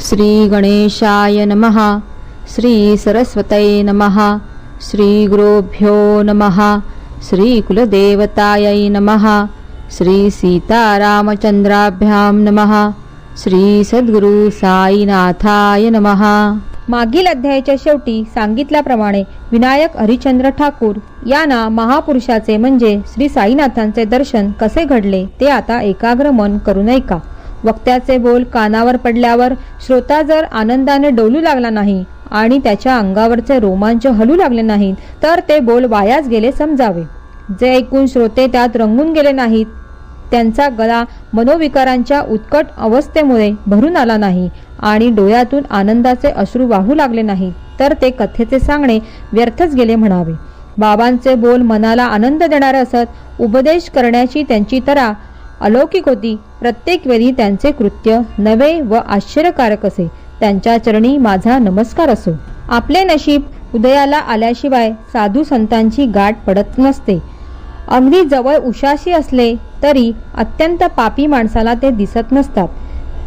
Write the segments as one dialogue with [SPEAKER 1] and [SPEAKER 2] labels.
[SPEAKER 1] श्री गणेशाय नमः। श्री सरस्वतये नमः। श्री गुरुभ्यो नमः। श्री कुलदेवतायै नमः। श्री सीतारामचंद्राभ्यां नमः। श्री सद्गुरु साईनाथाय नमः।
[SPEAKER 2] मागील अध्यायाच्या शेवटी सांगितल्याप्रमाणे विनायक हरिश्चंद्र ठाकूर यांना महापुरुषाचे म्हणजे श्री साईनाथांचे दर्शन कसे घडले ते आता एकाग्र मन करून ऐका। वक्त्याचे बोल कानावर पडल्यावर श्रोता जर आनंदाने डोलू लागला नाही आणि त्याच्या अंगावरचे रोमांच हलू लागले नाहीत तर ते बोल वायाच गेले समजावे। जे ऐकून श्रोते त्यात रंगून गेले नाहीत त्यांचा गळा मनोविकारांच्या उत्कट अवस्थेमुळे भरून आला नाही आणि डोळ्यातून आनंदाचे अश्रू वाहू लागले नाहीत तर ते कथेचे सांगणे व्यर्थच गेले म्हणावे। बाबांचे बोल मनाला आनंद देणारे असत। उपदेश करण्याची त्यांची तरा अलौकिक होती। प्रत्येक वेळी त्यांचे कृत्य नवे व आश्चर्यकारक असे। त्यांच्या चरणी माझा नमस्कार असो। आपले नशीब उदयाला आल्याशिवाय साधू संतांची गाठ पडत नसते। अगदी जवळ उशाशी असले तरी अत्यंत पापी माणसाला ते दिसत नसतात।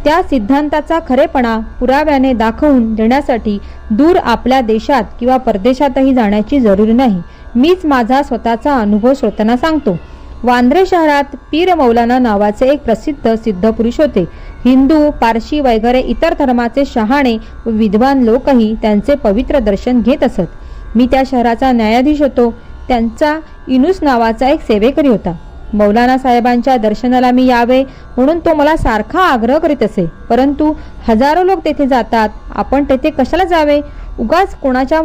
[SPEAKER 2] त्या सिद्धांताचा खरेपणा पुराव्याने दाखवून देण्यासाठी दूर आपल्या देशात किंवा परदेशातही जाण्याची जरूर नाही। मीच माझा स्वतःचा अनुभव श्रोत्यांना सांगतो। वांद्रे शहरात पीर मौलाना नावाचे एक प्रसिद्ध सिद्धपुरुष होते। हिंदू, पारशी वगैरे इतर धर्माचे शहाणे व विद्वान लोकही त्यांचे पवित्र दर्शन घेत असत। मी त्या शहराचा न्यायाधीश होतो। त्यांचा इनूस नावाचा एक सेवेकरी होता। मौलाना साहेबांच्या दर्शनाला मी यावे म्हणून तो मला सारखा आग्रह करीत असे, परंतु हजारो लोक तेथे जातात, आपण तेथे कशाला जावे? उगाच कोणाच्या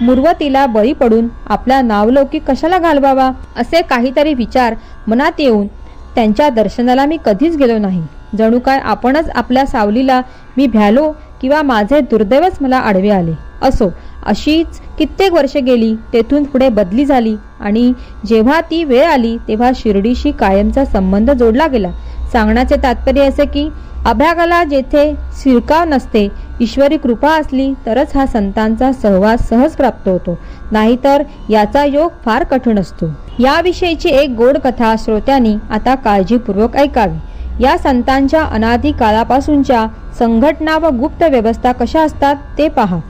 [SPEAKER 2] मुरवतीला बळी पडून आपला नावलौकिक कशाला घालवावा असे काहीतरी विचार मनात येऊन त्यांच्या दर्शनाला मी कधीच गेलो नाही। जणू काय आपणच आपल्या सावलीला मी भ्यालो किंवा माझे दुर्दैवच मला आडवे आले असो। अशीच कित्येक वर्षे गेली। तेथून पुढे बदली झाली आणि जेव्हा ती वेळ आली तेव्हा शिर्डीशी कायमचा संबंध जोडला गेला। सांगण्याचे तात्पर्य असे की अभ्यागाला जेथे शिरकाव नसते, ईश्वरी कृपा असली तरच हा संतांचा सहवास सहज प्राप्त होतो, नाहीतर याचा योग फार कठीण असतो। याविषयीची एक गोड कथा श्रोत्यांनी आता काळजीपूर्वक ऐकावी। या संतांच्या अनादी काळापासूनच्या संघटना व गुप्त व्यवस्था कशा असतात ते पहा।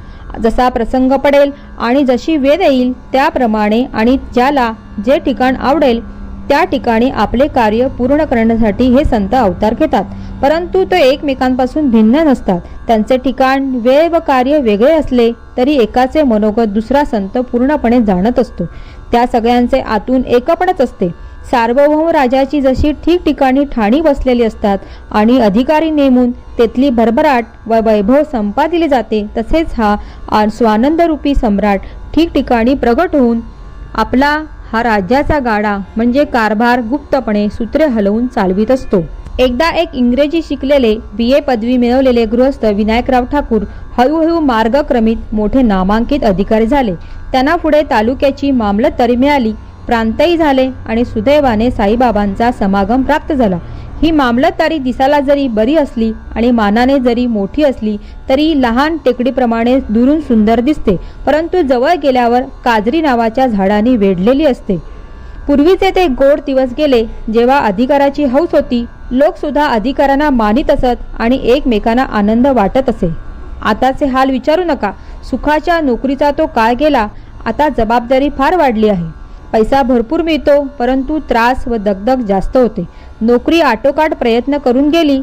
[SPEAKER 2] जसा प्रसंग पडेल आणि जशी वेळ येईल त्याप्रमाणे आणि ज्याला जे ठिकाण आवडेल त्या ठिकाणी आपले कार्य पूर्ण करण्यासाठी हे संत अवतार घेतात, परंतु ते एकमेकांपासून भिन्न नसतात। त्यांचे ठिकाण, वेळ व कार्य वेगळे असले तरी एकाचे मनोगत दुसरा संत पूर्णपणे जाणत असतो। त्या सगळ्यांचे आतून एकपणच असते। सार्वभौम राजाची जशी ठिकठिकाणी ठाणी बसलेली असतात आणि अधिकारी नेमून तेथली भरभराट व वैभव संपादिले जाते, तसेच हा स्वानंदरूपी सम्राट ठिकठिकाणी प्रगट होऊन आपला हा राज्याचा गाडा म्हणजे कारभार गुप्तपणे सूत्रे हलवून चालवित असतो। एकदा एक इंग्रजी शिकलेले BA पदवी मिळवलेले गृहस्थ विनायकराव ठाकूर हळूहळू मार्गक्रमित मोठे नामांकित अधिकारी झाले। त्यांना पुढे तालुक्याची मामलतदारी मिळाली, प्रांतही झाले आणि सुदैवाने साईबाबांचा समागम प्राप्त झाला। ही मामलतदारी दिसायला जरी बरी असली आणि मानाने जरी मोठी असली तरी लहान टेकडीप्रमाणे दुरून सुंदर दिसते, परंतु जवळ गेल्यावर काजरी नावाच्या झाडाने वेढलेली असते। पूर्वीचे ते गोड दिवस गेले जेव्हा अधिकाराची हौस होती, लोक सुद्धा अधिकाऱ्यांना मानित असत आणि एकमेकांना आनंद वाटत असे। आताचे हाल विचारू नका। सुखाच्या नोकरीचा तो काळ गेला। आता जबाबदारी फार वाढली आहे। पैसा भरपूर मिळतो, परंतु त्रास व दगदग जास्त होते। नोकरी आटोकाट प्रयत्न करून गेली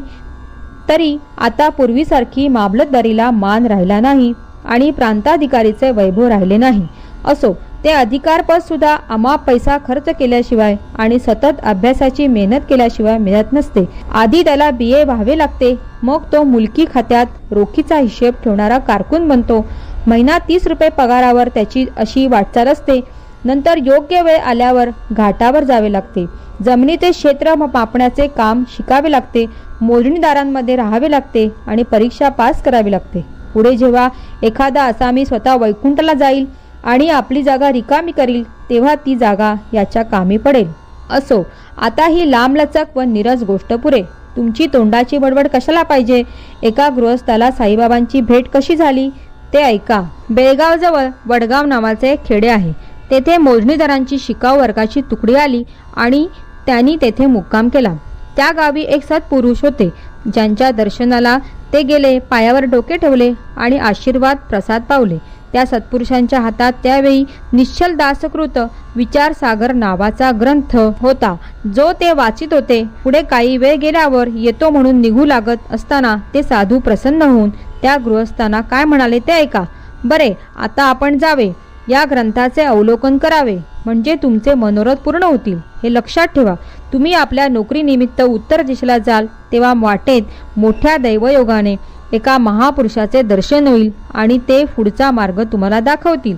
[SPEAKER 2] तरी आता पूर्वीसारखी मामलतदारीला मान राहिला नाही आणि प्रांताधिकारीचे वैभव राहिले नाही। असो, ते अधिकारपद सुद्धा अमाप पैसा खर्च केल्याशिवाय आणि सतत अभ्यासाची मेहनत केल्याशिवाय मिळत नसते। आधी त्याला BA व्हावे लागते, मग तो मुलकी खात्यात रोखीचा हिशेब ठेवणारा कारकून बनतो। महिना 30 रुपये पगारावर त्याची अशी वाटचाल असते। नंतर योग्य वेळ आल्यावर घाटावर जावे लागते। जमिनीचे क्षेत्र मापण्याचे काम शिकावे लागते। मोजणीदारांमध्ये राहावे लागते आणि परीक्षा पास करावी लागते। पुढे जेव्हा एखादा आसामी स्वतः वैकुंठाला जाईल आणि आपली जागा रिकामी करील तेव्हा ती जागा याच्या कामी पडेल। असो, आता ही लांबलचक व नीरस गोष्ट पुरे। तुमची तोंडाची बडबड कशाला पाहिजे? एका गृहस्थाला साईबाबांची भेट कशी झाली ते ऐका। बेळगावजवळ वडगाव नावाचे एक खेडे आहे। तेथे मोजणीदारांची शिकाऊ वर्गाची तुकडी आली आणि त्यांनी तेथे मुक्काम केला। त्या गावी एक सत्पुरुष होते। ज्यांच्या दर्शनाला ते गेले, पायावर डोके ठेवले आणि आशीर्वाद प्रसाद पावले, त्या सत्पुरुषांच्या हातात त्यावेळी निश्चल दासकृत विचारसागर नावाचा ग्रंथ होता, जो ते वाचित होते. पुढे काही वेळ गेल्यावर येतो म्हणून निघू लागत असताना ते साधू प्रसन्न होऊन त्या गृहस्थांना काय म्हणाले ते ऐका. बरे, आता आपण जावे, या ग्रंथाचे अवलोकन करावे, म्हणजे तुमचे मनोरथ पूर्ण होतील. हे लक्षात ठेवा, तुम्ही आपल्या नोकरीनिमित्त उत्तर दिशेला जाल तेव्हा वाटेत मोठ्या दैवयोगाने एका महापुरुषाचे दर्शन होईल आणि ते पुढचा मार्ग तुम्हाला दाखवतील.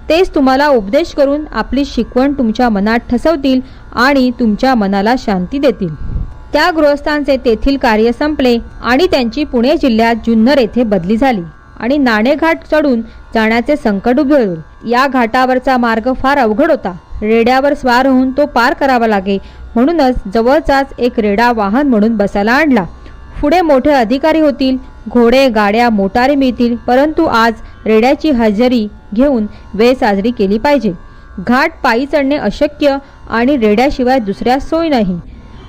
[SPEAKER 2] तेच तुम्हाला उपदेश करून आपली शिकवण तुमच्या मनात ठसवतील आणि तुमच्या मनाला शांती देतील. त्या गृहस्थांचे तेथील कार्य संपले आणि त्यांची पुणे जिल्ह्यात जुन्नर येथे बदली झाली आणि नाणेघाट चढून जाण्याचे संकट उद्भवले. या घाटावरचा मार्ग फार अवघड होता. रेड्यावर स्वार होऊन तो पार करावा लागे, म्हणूनच जवळचाच एक रेडा वाहन म्हणून बसायला आणला. पुढे मोठे अधिकारी होतील, घोडे, गाड्या, मोटारी मिळतील, परंतु आज रेड्याची हजेरी घेऊन वेळ साजरी केली पाहिजे. घाट पायी चढणे अशक्य आणि रेड्याशिवाय दुसऱ्या सोय नाही,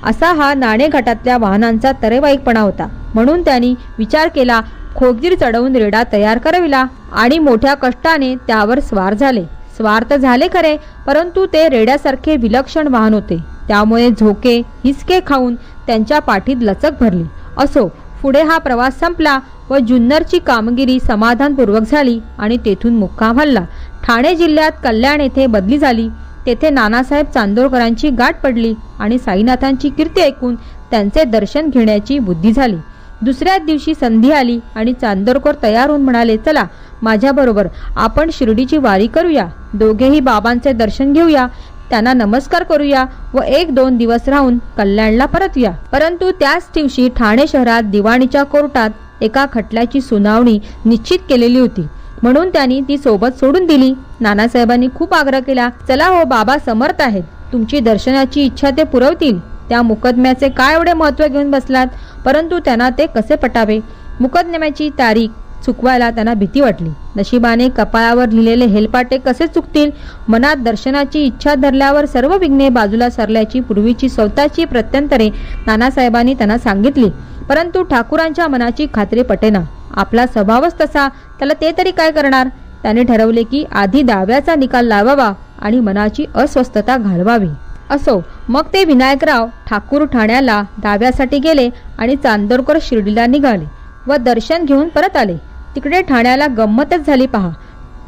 [SPEAKER 2] असा हा नाणेघाटातल्या वाहनांचा तरेवाईकपणा होता. म्हणून त्यांनी विचार केला, खोगदीर चढवून रेडा तयार कराविला आणि मोठ्या कष्टाने त्यावर स्वार झाले. स्वार तर झाले खरे, परंतु ते रेड्यासारखे विलक्षण वाहन होते, त्यामुळे झोके हिसके खाऊन त्यांच्या पाठीत लचक भरली. असो, पुढे हा प्रवास संपला व जुन्नरची कामगिरी समाधानपूर्वक झाली आणि तेथून मुक्काम हल्ला. ठाणे जिल्ह्यात कल्याण येथे बदली झाली. तेथे नानासाहेब चांदोरकरांची गाठ पडली आणि साईनाथांची कीर्ती ऐकून त्यांचे दर्शन घेण्याची बुद्धी झाली. दुसऱ्याच दिवशी संधी आली आणि चांदोरकर तयार होऊन म्हणाले, चला माझ्याबरोबर आपण शिर्डीची वारी करूया. दोघेही बाबांचे दर्शन घेऊया, त्यांना नमस्कार करूया व 1-2 दिवस राहून कल्याणला परतूया. परंतु त्याच दिवशी ठाणे शहरात दिवाणीच्या कोर्टात एका खटल्याची सुनावणी निश्चित केलेली होती, म्हणून त्यांनी ती सोबत सोडून दिली. नानासाहेबांनी खूप आग्रह केला, चला हो, बाबा समर्थ आहेत, तुमची दर्शनाची इच्छा ते पुरवतील. त्या मुकदम्याचे काय एवढे महत्त्व घेऊन बसलात? परंतु त्यांना ते कसे पटावे? मुकदम्याची तारीख चुकवायला त्यांना भीती वाटली. नशिबाने कपाळावर लिहिलेले हेलपाटे कसे चुकतील? मनात दर्शनाची इच्छा धरल्यावर सर्व विघ्ने बाजूला सरल्याची पूर्वीची स्वतःची प्रत्यंतरे नानासाहेबांनी त्यांना सांगितली, परंतु ठाकूरांच्या मनाची खात्री पटेना. आपला स्वभावच तसा, त्याला ते तरी काय करणार? त्याने ठरवले की आधी दाव्याचा निकाल लावावा आणि मनाची अस्वस्थता घालवावी. असो, मग ते विनायकराव ठाकूर ठाण्याला दाव्यासाठी गेले आणि चांदोरकर शिर्डीला निघाले व दर्शन घेऊन परत आले. तिकडे ठाण्याला गंमतच झाली पहा.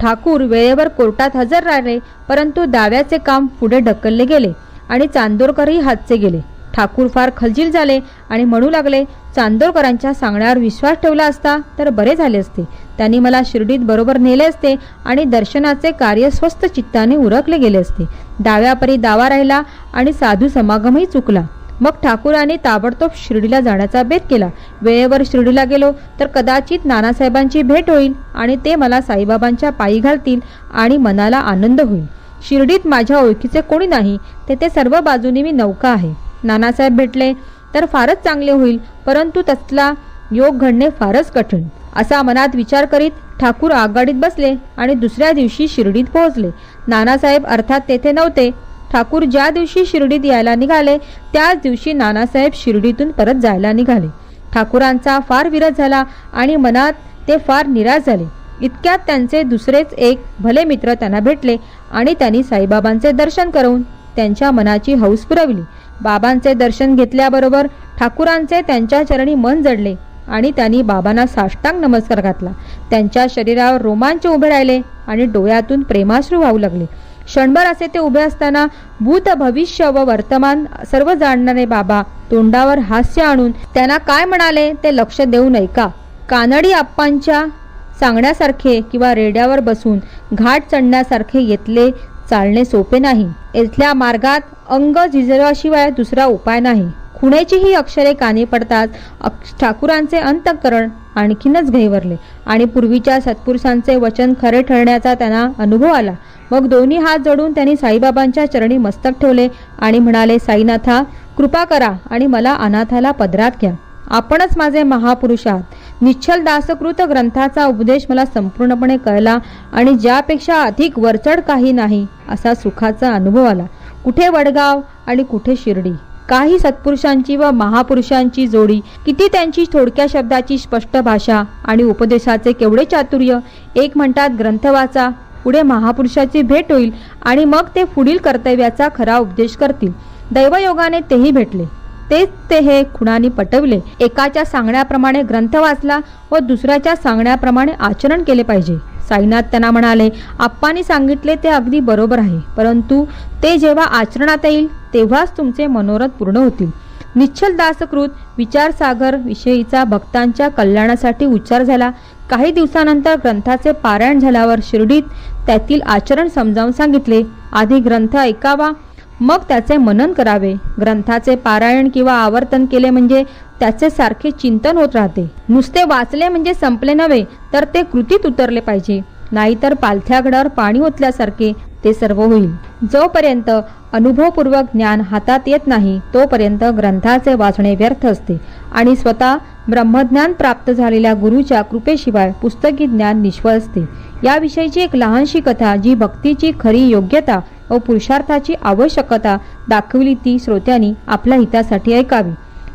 [SPEAKER 2] ठाकूर वेळेवर कोर्टात हजर राहिले, परंतु दाव्याचे काम पुढे ढकलले गेले आणि चांदोरकरही हातचे गेले. ठाकूर फार खलजील झाले आणि म्हणू लागले, चांदोरकरांच्या सांगण्यावर विश्वास ठेवला असता तर बरे झाले असते. त्यांनी मला शिर्डीत बरोबर नेले असते आणि दर्शनाचे कार्य स्वस्त चित्ताने उरकले गेले असते. दाव्यापरी दावा राहिला आणि साधू समागमही चुकला. मग ठाकूरांनी ताबडतोब शिर्डीला जाण्याचा बेत केला. वेळेवर शिर्डीला गेलो तर कदाचित नानासाहेबांची भेट होईल आणि ते मला साईबाबांच्या पायी घालतील आणि मनाला आनंद होईल. शिर्डीत माझ्या ओळखीचे कोणी नाही, तेथे सर्व बाजूनी मी नौका आहे. नानासाहेब भेटले तर फारच चांगले होईल, परंतु तसला योग घडणे फारच कठीण, असा मनात विचार करीत ठाकूर आघाडीत बसले आणि दुसऱ्या दिवशी शिर्डीत पोहोचले. नानासाहेब अर्थात तेथे नव्हते. ठाकूर ज्या दिवशी शिर्डीत यायला निघाले त्याच दिवशी नानासाहेब शिर्डीतून परत जायला निघाले. ठाकूरांचा फार विरह झाला आणि मनात ते फार निराश झाले. इतक्यात त्यांचे दुसरेच एक भले मित्र त्यांना भेटले आणि त्यांनी साईबाबांचे दर्शन करून त्यांच्या मनाची हौस पुरवली. बाबांचे दर्शन घेतल्याबरोबर ठाकूरांचे त्यांच्या चरणी मन जडले आणि त्यांनी बाबांना साष्टांग नमस्कार घातला. त्यांच्या शरीरावर रोमांच उभे राहिले आणि डोळ्यातून प्रेमाश्रू वाहू लागले. क्षणभर असे ते उभे असताना भूत, भविष्य व वर्तमान सर्व जाणणारे बाबा तोंडावर हास्य आणून त्यांना काय म्हणाले ते लक्ष देऊ ऐका. कानडी आप्पांच्या सांगण्यासारखे किंवा रेड्यावर बसून घाट चढण्यासारखे येथले चालणे सोपे नाही. इथल्या मार्गात अंग झिजल्याशिवाय दुसरा उपाय नाही. खुणेची ही अक्षरे कानी पडताच ठाकूरांचे अंतःकरण आणखीनच गहिवरले आणि पूर्वीच्या सत्पुरुषांचे वचन खरे ठरण्याचा त्यांना अनुभव आला. मग दोन्ही हात जोडून त्यांनी साईबाबांच्या चरणी मस्तक ठेवले आणि म्हणाले, साईनाथा, कृपा करा आणि मला अनाथाला पदरात घ्या. आपणच माझे महापुरुष आहात. निश्चल दासकृत ग्रंथाचा उपदेश मला संपूर्णपणे कळला आणि ज्यापेक्षा अधिक वरचढ काही नाही असा सुखाचा अनुभव आला. कुठे वडगाव आणि कुठे शिर्डी, काही सत्पुरुषांची व महापुरुषांची जोडी, किती त्यांची थोडक्या शब्दाची स्पष्ट भाषा आणि उपदेशाचे केवढे चातुर्य. एक म्हणतात ग्रंथ वाचा, पुढे महापुरुषाची भेट होईल आणि मग ते पुढील कर्तव्याचा खरा उपदेश करतील. दैवयोगाने तेही भेटले. तेच ते हे खुणाने पटवले. एकाच्या सांगण्याप्रमाणे ग्रंथ वाचला व दुसऱ्याच्या सांगण्याप्रमाणे आचरण केले पाहिजे. साईनाथ त्यांना म्हणाले, आप्पांनी सांगितले ते अगदी बरोबर आहे, परंतु ते जेव्हा आचरणात येईल तेव्हाच तुमचे मनोरथ पूर्ण होतील. निश्चल दासकृत विचारसागर विषयीचा भक्तांच्या कल्याणासाठी उच्चार झाला. काही दिवसानंतर ग्रंथाचे पारायण झाल्यावर शिर्डीत त्यातील आचरण समजावून सांगितले. आधी ग्रंथ ऐकावा, मग त्याचे मनन करावे. ग्रंथाचे पारायण किंवा आवर्तन केले म्हणजे त्याचे सारखे चिंतन होत राहते. नुसते वाचले म्हणजे संपले नव्हे, तर ते कृतीत उतरले पाहिजे. नाहीतर पालथ्या गडावर पाणी ओतल्यासारखे ते सर्व होईल. जोपर्यंत अनुभवपूर्वक ज्ञान हातात येत नाही तोपर्यंत ग्रंथाचे वाचणे व्यर्थ असते आणि स्वतः ब्रह्मज्ञान प्राप्त झालेल्या गुरुच्या कृपेशिवाय पुस्तकी ज्ञान निष्फळ असते. याविषयीची एक लहानशी कथा जी भक्तीची खरी योग्यता व पुरुषार्थाची आवश्यकता दाखवली ती श्रोत्यांनी आपल्या हितासाठी ऐकावी.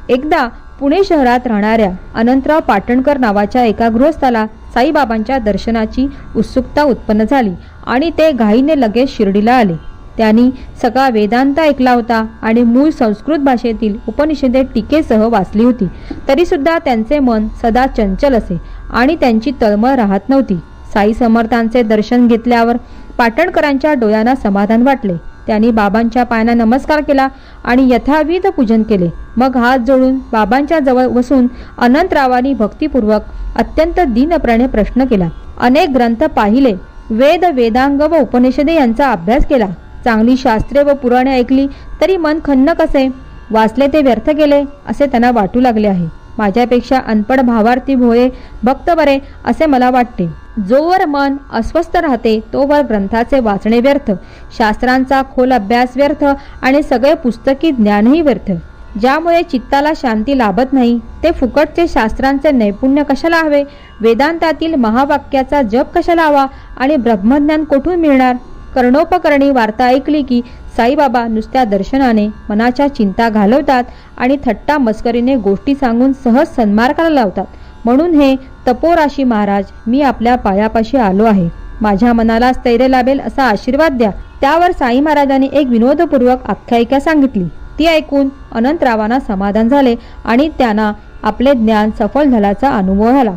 [SPEAKER 2] एकदा पुणे शहरात राहणाऱ्या अनंतराव पाटणकर नावाच्या एका गृहस्थाला साईबाबांच्या दर्शनाची उत्सुकता उत्पन्न झाली आणि ते घाईने लगेच शिर्डीला आले. त्यांनी सगळा वेदांत ऐकला होता आणि मूळ संस्कृत भाषेतील उपनिषदे टीकेसह वाचली होती. तरी सुद्धा त्यांचे मन सदा चंचल असे आणि त्यांची तळमळ राहत नव्हती. साई समर्थांचे दर्शन घेतल्यावर पाटणकरांच्या डोळ्यांना समाधान वाटले. त्यांनी बाबांच्या पायांना नमस्कार केला आणि यथाविध पूजन केले. मग हात जोडून बाबांच्या जवळ बसून अनंतरावांनी भक्तिपूर्वक अत्यंत दीनपणे प्रश्न केला. अनेक ग्रंथ पाहिले, वेद वेदांग व उपनिषदे यांचा अभ्यास केला, चांगली शास्त्रे व पुराणे ऐकली, तरी मन खन्न कसे? वाचले ते व्यर्थ गेले असे त्यांना वाटू लागले आहे. माझ्यापेक्षा अनपढ भावार्थी भोळे भक्त बरे असे मला वाटते. जोवर मन अस्वस्थ राहते तोवर ग्रंथाचे वाचणे व्यर्थ, शास्त्रांचा खोल अभ्यास व्यर्थ आणि सगळे पुस्तकी ज्ञानही व्यर्थ. ज्यामुळे चित्ताला शांती लाभत नाही ते फुकटचे शास्त्रांचे नैपुण्य कशाला हवे, वेदांतातील महावाक्याचा जप कशाला हवा आणि ब्रह्मज्ञान कोठून मिळणार? कर्णोपकरणी वार्ता ऐकली की साईबाबा नुसत्या दर्शनाने मनाच्या चिंता घालवतात आणि थट्टा मस्करीने गोष्टी सांगून सहज सन्मार्गाला लावतात. म्हणून हे तपोराशी महाराज, मी आपल्या पायापाशी आलो आहे. माझ्या मनाला स्थैर्य लाभेल असा आशीर्वाद द्या. त्यावर साई महाराजांनी एक विनोदपूर्वक आख्यायिका सांगितली. ती ऐकून अनंतरावांना समाधान झाले आणि त्यांना आपले ज्ञान सफल झाल्याचा अनुभव झाला.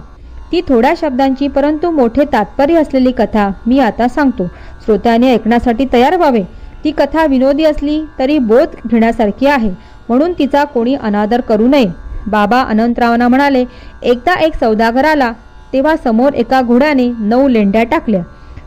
[SPEAKER 2] ती थोड्या शब्दांची परंतु मोठे तात्पर्य असलेली कथा मी आता सांगतो. श्रोत्याने ऐकण्यासाठी तयार व्हावे. ती कथा विनोदी असली तरी बोध घेण्यासारखी आहे, म्हणून तिचा कोणी अनादर करू नये. बाबा अनंतरावांना म्हणाले, एकदा एक सौदागर आला तेव्हा समोर एका घोड्याने 9 लेंड्या टाकल्या.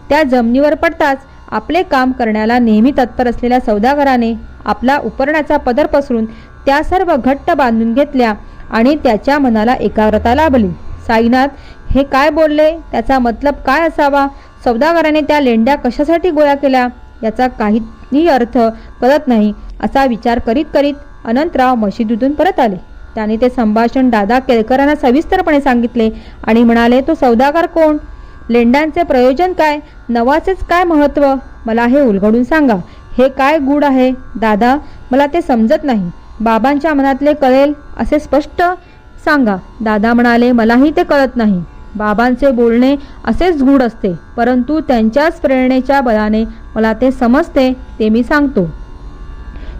[SPEAKER 2] त्या जमिनीवर पडताच आपले काम करण्याला नेहमी तत्पर असलेल्या सौदागराने आपला उपरण्याचा पदर पसरून त्या सर्व घट्ट बांधून घेतल्या आणि त्याच्या मनाला एकाग्रता लाभली. साईनाथ हे काय बोलले, त्याचा मतलब काय असावा? सौदागराने त्या लेंड्या कशासाठी गोळा केल्या याचा काहीही अर्थ कळत नाही असा विचार करीत करीत अनंतराव मशिदीतून परत आले. त्याने ते संभाषण दादा केळकरांना सविस्तरपणे सांगितले आणि म्हणाले, तो सौदागर कोण? लेंड्यांचे प्रयोजन काय? नवाचेच काय महत्व? मला हे उलगडून सांगा. हे काय गूढ आहे दादा, मला ते समजत नाही. बाबांच्या मनातले कळेल असे स्पष्ट सांगा. दादा म्हणाले, मलाही ते कळत नाही. बाबांचे बोलणे असेच गूढ असते, परंतु त्यांच्याच प्रेरणेच्या बळाने मला ते समजते ते मी सांगतो.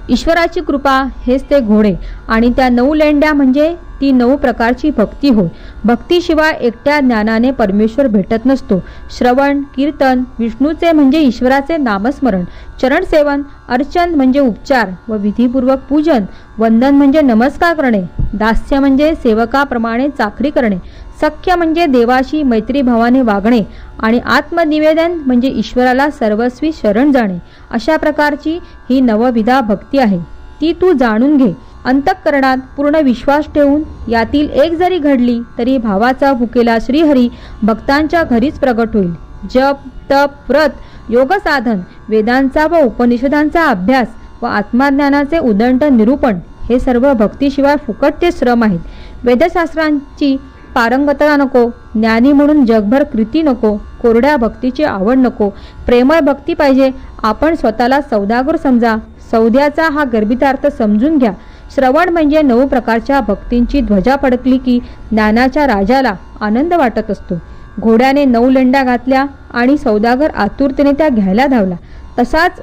[SPEAKER 2] ईश्वराची कृपा हेच ते घोडे आणि त्या 9 लेंड्या म्हणजे ती 9 प्रकारची भक्ती होय. भक्तीशिवाय एकट्या ज्ञानाने परमेश्वर भेटत नसतो. श्रवण, कीर्तन, विष्णूचे म्हणजे ईश्वराचे नामस्मरण, चरणसेवन, अर्चन म्हणजे उपचार व विधीपूर्वक पूजन, वंदन म्हणजे नमस्कार करणे, दास्य म्हणजे सेवकाप्रमाणे चाकरी करणे, सख्य म्हणजे देवाशी मैत्रीभावाने वागणे आणि आत्मनिवेदन म्हणजे ईश्वराला सर्वस्वी शरण जाणे. अशा प्रकारची ही नवविधा भक्ती आहे. ती तू जाणून घे. अंतःकरणात पूर्ण विश्वास ठेवून यातील एक जरी घडली तरी भावाचा भुकेला श्रीहरी भक्तांच्या घरीच प्रगट होईल. जप, तप, व्रत, योग साधन, वेदांचा व उपनिषदांचा अभ्यास व आत्मज्ञानाचे उदंड निरूपण हे सर्व भक्तीशिवाय फुकटचे श्रम आहेत. वेदशास्त्रांची पारंगतता नको, ज्ञानी म्हणून जगभर कृती नको, कोरड्या भक्तीची आवड नको, प्रेमळ भक्ती पाहिजे. आपण स्वतःला सौदागर समजा. सौद्याचा हा गर्भितार्थ समजून घ्या. श्रवण म्हणजे 9 प्रकारच्या भक्तींची ध्वजा फडकली की ज्ञानाच्या राजाला आनंद वाटत असतो. घोड्याने 9 लेंड्या घातल्या आणि सौदागर आतुरतेने त्या घ्यायला धावला. तसाच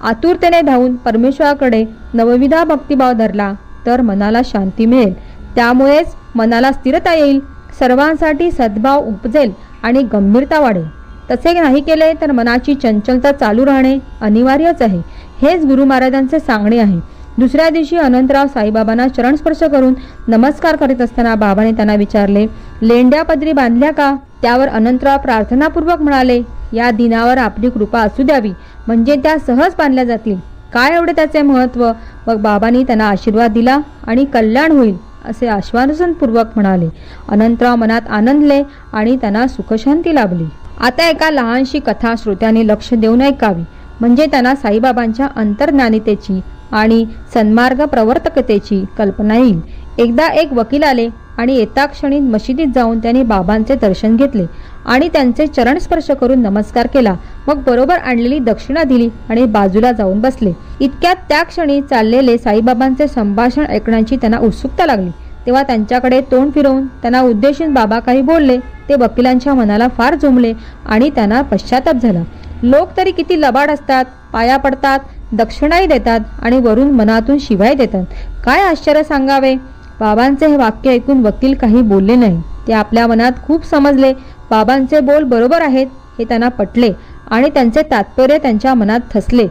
[SPEAKER 2] आतुरतेने धावून परमेश्वराकडे नवविधा भक्तिभाव धरला तर मनाला शांती मिळेल. त्यामुळेच मनाला स्थिरता येईल, सर्वांसाठी सद्भाव उपजेल आणि गंभीरता वाढेल. तसे नाही केले तर मनाची चंचलता चालू राहणे अनिवार्यच आहे. हेच गुरु महाराजांचे सांगणे आहे. दुसऱ्या दिवशी अनंतराव साईबाबांना चरणस्पर्श करून नमस्कार करीत असताना बाबाने त्यांना विचारले, लेंड्या पदरी बांधल्या का? त्यावर अनंतराव प्रार्थनापूर्वक म्हणाले, या दिनावर आपली कृपा असू द्यावी, म्हणजे त्या सहज बांधल्या जातील. काय एवढे त्याचे महत्त्व? मग बाबांनी त्यांना आशीर्वाद दिला आणि कल्याण होईल असे आश्वासनपूर्वक म्हणाले. अनंतराव मनात आनंदले आणि त्यांना सुखशांती लाभली. आता एका लहानशी कथा श्रोत्यांनी लक्ष देऊन ऐकावी, म्हणजे त्यांना साईबाबांच्या अंतर्ज्ञानितेची आणि सन्मार्ग प्रवर्तकतेची कल्पना येईल. एकदा एक वकील आले आणि येता क्षणी मशिदीत जाऊन त्यांनी बाबांचे दर्शन घेतले आणि त्यांचे चरणस्पर्श करून नमस्कार केला. मग बरोबर आणलेली दक्षिणा दिली आणि बाजूला जाऊन बसले. इतक्यात त्या क्षणी चाललेले साईबाबांचे संभाषण ऐकण्याची त्यांना उत्सुकता लागली. तेव्हा त्यांच्याकडे तोंड फिरवून त्यांना उद्देशून बाबा काही बोलले. ते वकिलांच्या मनाला फार झोंबले आणि त्यांना पश्चाताप झाला. लोक तरी किती लबाड असतात, पाया पडतात, दक्षिणाही देतात आणि वरून मनातून शिवाय देतात. काय आश्चर्य सांगावे. बाबांचे हे वाक्य ऐकून वकील काही बोलले नाही. ते आपल्या मनात खूप समजले. बाबांचे बोल बरोबर आहेत हे त्यांना पटले आणि त्यांचे तात्पर्य त्यांच्या मनात ठसले.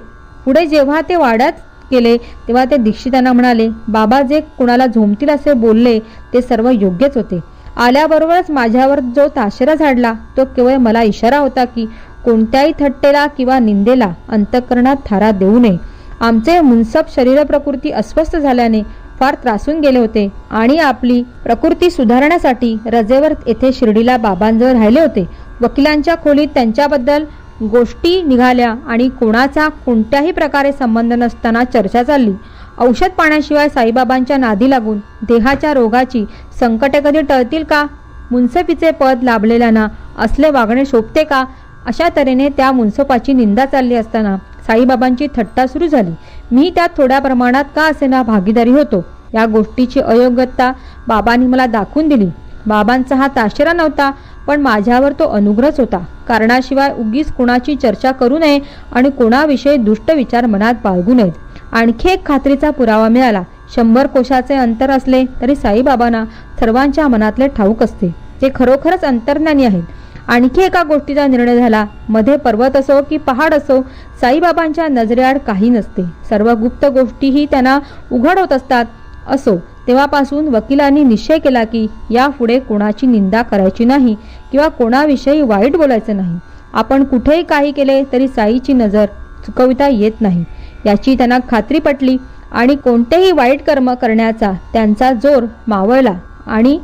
[SPEAKER 2] पुढे जेव्हा ते वाड्यात गेले तेव्हा ते दीक्षितांना म्हणाले, बाबा जे कुणाला झोंबतील असे बोलले ते सर्व योग्यच होते. आल्याबरोबरच माझ्यावर जो ताशेरा झाडला तो केवळ मला इशारा होता की कोणत्याही थट्टेला किंवा निंदेला अंतःकरणात थारा देऊ नये. आमचे मुनसब शरीर प्रकृती अस्वस्थ झाल्याने फार त्रासून गेले होते आणि आपली प्रकृती सुधारण्यासाठी रजेवर येथे शिर्डीला बाबांजवळ राहिले होते. वकिलांच्या खोलीत त्यांच्याबद्दल गोष्टी निघाल्या आणि कोणाचा कोणत्याही प्रकारे संबंध नसताना चर्चा चालली. औषध पाण्याशिवाय साईबाबांच्या नादी लागून देहाच्या रोगाची संकटे कधी टळतील का? मुन्सफीचे पद लाभलेल्यांना असले वागणे शोभते का? अशा तऱ्हेने त्या मुन्सफाची निंदा चालली असताना साईबाबांची थट्टा सुरू झाली. मी त्यात थोड्या प्रमाणात का असेना भागीदारी होतो. या गोष्टीची अयोग्यता बाबांनी मला दाखवून दिली. बाबांचा हा ताशेरा नव्हता, पण माझ्यावर तो अनुग्रहच होता. कारणाशिवाय उगीच कुणाची चर्चा करू नये आणि कोणाविषयी दुष्ट विचार मनात बाळगू नयेत. आणखी एक खात्रीचा पुरावा मिळाला. 100 कोशाचे अंतर असले तरी साईबाबांना सर्वांच्या मनातले ठाऊक असते. ते खरोखरच अंतर्ज्ञानी आहेत. आणखी एका गोष्टीचा निर्णय झाला. मध्ये पर्वत असो की पहाड असो, साईबाबांच्या नजरेआड काही नसते. सर्व गुप्त गोष्टीही त्यांना उघड होत असतात. असो तेव्हापासून वकिलांनी निश्चय केला की यापुढे कोणाची निंदा करायची नाही किंवा कोणाविषयी वाईट बोलायचं नाही. आपण कुठेही काही केले तरी साईची नजर चुकविता येत नाही याची त्यांना खात्री पटली आणि कोणतेही वाईट कर्म करण्याचा त्यांचा जोर मावळला आणि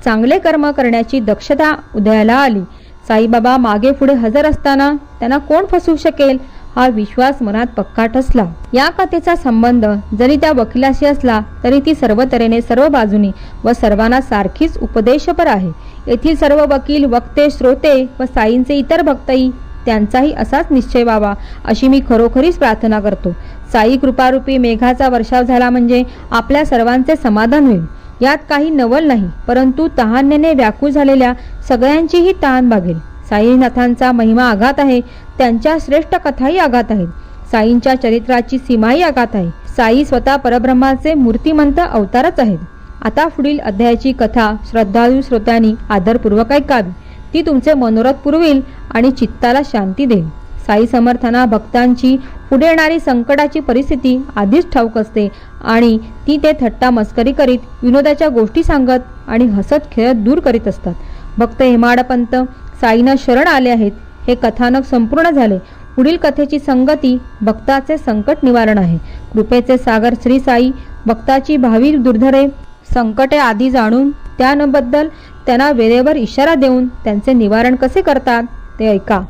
[SPEAKER 2] चांगले कर्म करण्याची दक्षता उदयाला आली. साईबाबा मागे पुढे हजर असताना त्यांना कोण फसवू शकेल हा विश्वास मनात पक्का ठसला. या कथेचा संबंध जरी त्या वकिलाशी असला तरी ती सर्व तऱ्हेने सर्व बाजूनी व सर्वांना सारखीच उपदेशपर आहे. येथील सर्व वकील, वक्ते, श्रोते व साईंचे इतर भक्तही त्यांचाही असाच निश्चय व्हावा अशी मी खरोखरीच प्रार्थना करतो. साई कृपारूपी मेघाचा वर्षाव झाला म्हणजे आपल्या सर्वांचे समाधान होईल. यात काही नवल नाही, परंतु तहानेने व्याकुळ झालेल्या सगळ्यांचीही तहान भागेल. साईनाथांचा महिमा आघात आहे. त्यांच्या श्रेष्ठ कथाही आघात आहेत. साईंच्या चरित्राची सीमाही आघात आहे. साई स्वतः परब्रह्माचे मूर्तिमंत अवतारच आहेत. आता पुढील अध्यायाची कथा श्रद्धाळू श्रोत्यांनी आदरपूर्वक ऐकावी. ती तुमचे मनोरथ पुरविल आणि चित्ताला शांती देईल. साई समर्थांना भक्तांची पुढे येणारी संकटाची परिस्थिती आधीच ठाऊक असते आणि ती ते थट्टा मस्करी करीत, विनोदाच्या गोष्टी सांगत आणि हसत खेळत दूर करीत असतात. भक्त हेमाडपंत साईंना शरण आले आहेत. हे कथानक संपूर्ण झाले. पुढील कथेची संगती भक्ताचे संकट निवारण आहे. कृपेचे सागर श्री साई भक्ताची भावी दुर्धरे संकटे आधी जाणून त्याबद्दल त्यांना वेळेवर इशारा देऊन त्यांचे निवारण कसे करतात ते ऐका.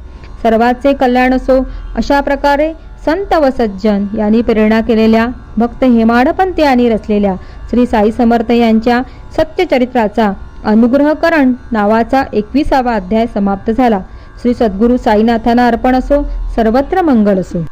[SPEAKER 2] सर्वांचे कल्याण असो अशा प्रकारे संत व सज्जन यांनी प्रेरणा केलेल्या भक्त हेमाडपंत यांनी रचलेल्या श्री साई समर्थ यांच्या सत्यचरित्राचा अनुग्रहकरण नावाचा 21वा अध्याय समाप्त झाला. श्री सद्गुरू साईनाथांना अर्पण असो. सर्वत्र मंगल असो.